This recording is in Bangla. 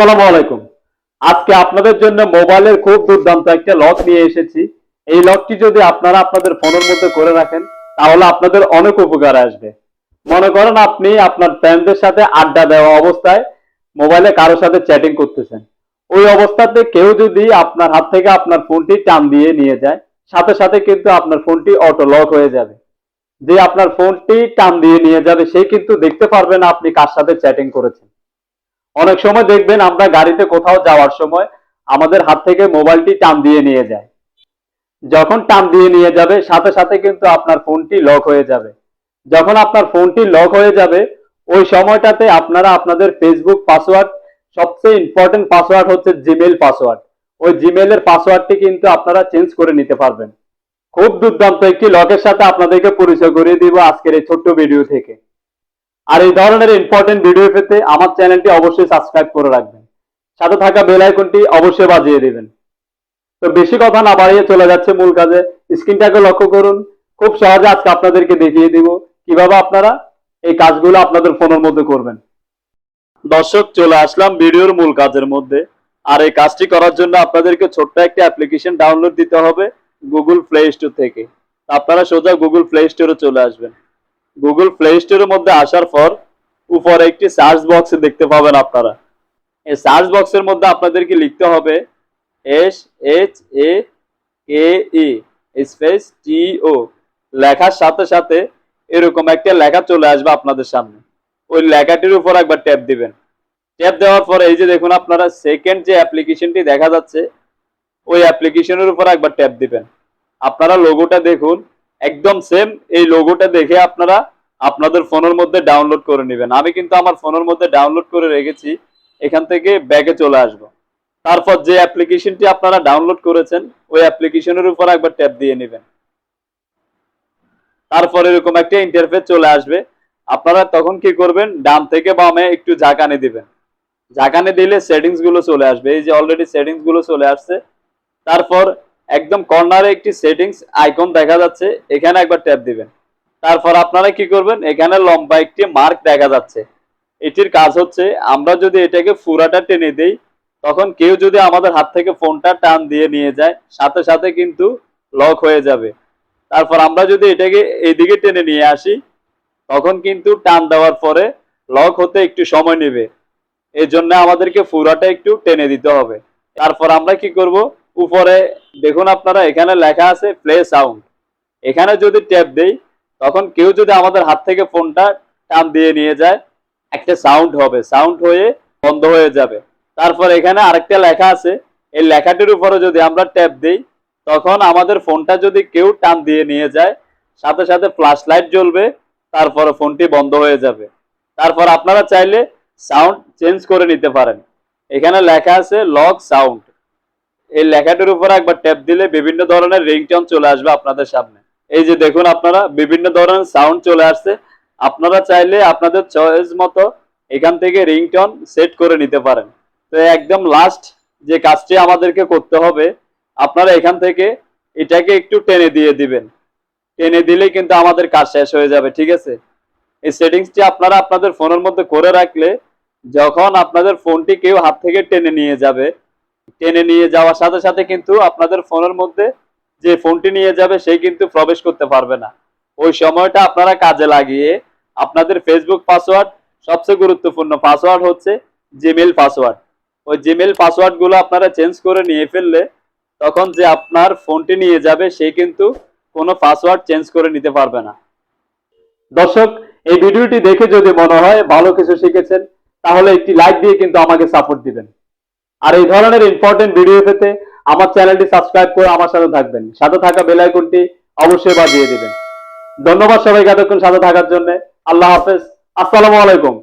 আসসালামু আলাইকুম। আজকে আপনাদের জন্য মোবাইলের খুব দুর্দান্ত একটা লক নিয়ে এসেছি। এই লকটি যদি আপনারা আপনাদের ফোনের মধ্যে করে রাখেন তাহলে আপনাদের অনেক উপকার আসবে। মনে করেন আপনি আপনার ফ্রেন্ডদের সাথে আড্ডা দেওয়া অবস্থায় মোবাইলে কারোর সাথে চ্যাটিং করতেছেন। ওই অবস্থাতে কেউ যদি আপনার হাত থেকে আপনার ফোনটি টান দিয়ে নিয়ে যায়, সাথে সাথে কিন্তু আপনার ফোনটি অটো লক হয়ে যাবে। যে আপনার ফোনটি টান দিয়ে নিয়ে যাবে সে কিন্তু দেখতে পারবে না আপনি কার সাথে চ্যাটিং করেছেন। অনেক সময় দেখবেন আমরা গাড়িতে কোথাও যাওয়ার সময় আমাদের হাত থেকে মোবাইলটি টান দিয়ে নিয়ে যায়। যখন টান দিয়ে নিয়ে যাবে সাথে সাথে কিন্তু আপনার ফোনটি লক হয়ে যাবে। যখন আপনার ফোনটি লক হয়ে যাবে ওই সময়টাতে আপনারা আপনাদের ফেসবুক পাসওয়ার্ড, সবচেয়ে ইম্পর্টেন্ট পাসওয়ার্ড হচ্ছে জিমেইল পাসওয়ার্ড, ওই জিমেইলের পাসওয়ার্ডটি কিন্তু আপনারা চেঞ্জ করে নিতে পারবেন। খুব দুর্দান্ত একটি লকের সাথে আপনাদেরকে পরিচয় করিয়ে দিব আজকের এই ছোট্ট ভিডিও থেকে। আর এই ধরনের ইম্পর্টেন্ট ভিডিও পেতে আমার চ্যানেলটি অবশ্যই সাবস্ক্রাইব করে রাখবেন, সাথে থাকা বেল আইকনটি অবশ্যই বাজিয়ে দিবেন। তো বেশি কথা না বাড়িয়ে চলে যাচ্ছে মূল কাজে। স্ক্রিনটাকে লক্ষ্য করুন। খুব সহজে আজকে আপনাদেরকে দেখিয়ে দিব কিভাবে আপনারা এই কাজগুলো আপনাদের ফোনের মধ্যে করবেন। দর্শক, চলে আসলাম ভিডিওর মূল কাজের মধ্যে। আর এই কাজটি করার জন্য আপনাদেরকে ছোট্ট একটা অ্যাপ্লিকেশন ডাউনলোড দিতে হবে গুগল প্লে স্টোর থেকে। আপনারা সোজা গুগল প্লে স্টোরে চলে আসবেন। গুগল প্লে স্টোরের মধ্যে আসার পর উপরে একটি সার্চ বক্স দেখতে পাবেন আপনারা। এই সার্চ বক্সের মধ্যে আপনাদেরকে লিখতে হবে SHAKE স্পেস TO। লেখার সাথে সাথে এরকম একটা লেখা চলে আসবে আপনাদের সামনে। ওই লেখাটির উপর একবার ট্যাপ দিবেন। ট্যাপ দেওয়ার পরে এই যে দেখুন আপনারা সেকেন্ড যে অ্যাপ্লিকেশনটি দেখা যাচ্ছে ওই অ্যাপ্লিকেশনের উপর একবার ট্যাপ দিবেন। আপনারা লোগোটা দেখুন, একদম সেম এই লোগোটা দেখে আপনারা আপনাদের ফোনের মধ্যে ডাউনলোড করে নেবেন। আমি কিন্তু আমার ফোনের মধ্যে ডাউনলোড করে রেখেছি। এখান থেকে ব্যাকে চলে আসবো। তারপর যে অ্যাপ্লিকেশনটি আপনারা ডাউনলোড করেছেন ওই অ্যাপ্লিকেশনের উপর একবার ট্যাপ দিয়ে নেবেন। তারপর এরকম একটা ইন্টারফেস চলে আসবে। আপনারা তখন কি করবেন, ডান থেকে বামে একটু ঝাঁকানি দিবেন। ঝাঁকানি দিলে সেটিংস গুলো চলে আসবে। এই যে অলরেডি সেটিংস গুলো চলে আসছে। তারপর একদম কর্নারে একটি সেটিংস আইকন দেখা যাচ্ছে, এখানে একবার ট্যাপ দিবেন। তারপর আপনারা কি করবেন, এখানে লম্বা একটি মার্ক দেখা যাচ্ছে। এটির কাজ হচ্ছে আমরা যদি এটাকে পুরাটা টেনে দেই তখন কেউ যদি আমাদের হাত থেকে ফোনটা টান দিয়ে নিয়ে যায় সাথে সাথে কিন্তু লক হয়ে যাবে। তারপর আমরা যদি এটাকে এইদিকে টেনে নিয়ে আসি তখন কিন্তু টান দেওয়ার পরে লক হতে একটু সময় নেবে। এই জন্য আমাদেরকে পুরাটা একটু টেনে দিতে হবে। তারপর আমরা কি করব, উপরে দেখুন আপনারা এখানে লেখা আছে প্লে সাউন্ড। এখানে যদি ট্যাপ দেই তখন কেউ যদি আমাদের হাত থেকে ফোনটা টান দিয়ে নিয়ে যায় একটা সাউন্ড হবে, সাউন্ড হয়ে বন্ধ হয়ে যাবে। তারপর এখানে আরেকটা লেখা আছে, এই লেখাটির উপরে যদি আমরা ট্যাপ দেই তখন আমাদের ফোনটা যদি কেউ টান দিয়ে নিয়ে যায় সাথে সাথে ফ্ল্যাশ লাইট জ্বলবে, তারপরে ফোনটি বন্ধ হয়ে যাবে। তারপর আপনারা চাইলে সাউন্ড চেঞ্জ করে নিতে পারেন। এখানে লেখা আছে লক সাউন্ড। এই লেখাটির উপর একবার ট্যাপ দিলে বিভিন্ন ধরনের রিংটোন চলে আসবে আপনাদের সামনে। এই যে দেখুন আপনারা বিভিন্ন ধরনের সাউন্ড চলে আসছে। আপনারা চাইলে আপনাদের চয়েস মতো এখান থেকে রিংটোন সেট করে নিতে পারেন। তো একদম লাস্ট যে কাজটি আমাদেরকে করতে হবে, আপনারা এখান থেকে এটাকে একটু টেনে দিয়ে দিবেন। টেনে দিলে কিন্তু আমাদের কাজ শেষ হয়ে যাবে। ঠিক আছে, এই সেটিংসটি আপনারা আপনাদের ফোনের মধ্যে করে রাখলে যখন আপনাদের ফোনটি কেউ হাত থেকে টেনে নিয়ে যাবে, টেনে নিয়ে যাওয়ার সাথে সাথে কিন্তু আপনাদের ফোনের মধ্যে যে ফোনটি নিয়ে যাবে সে কিন্তু প্রবেশ করতে পারবে না। ওই সময়টা আপনারা কাজে লাগিয়ে আপনাদের ফেসবুক পাসওয়ার্ড, সবচেয়ে গুরুত্বপূর্ণ পাসওয়ার্ড হচ্ছে জিমেইল পাসওয়ার্ড, ওই জিমেইল পাসওয়ার্ড গুলো আপনারা চেঞ্জ করে নিয়ে ফেললে তখন যে আপনার ফোনটি নিয়ে যাবে সে কিন্তু কোনো পাসওয়ার্ড চেঞ্জ করে নিতে পারবে না। দর্শক, এই ভিডিওটি দেখে যদি মনে হয় ভালো কিছু শিখেছেন তাহলে একটি লাইক দিয়ে কিন্তু আমাকে সাপোর্ট দিবেন। আর এই ধরনের ইম্পর্টেন্ট ভিডিও পেতে আমার চ্যানেলটি সাবস্ক্রাইব করে আমার সাথে থাকবেন, সাথে থাকা বেল আইকনটি অবশ্যই বাজিয়ে দিবেন। ধন্যবাদ সবাইকে এতক্ষণ সাথে থাকার জন্য। আল্লাহ হাফেজ। আসসালামু আলাইকুম।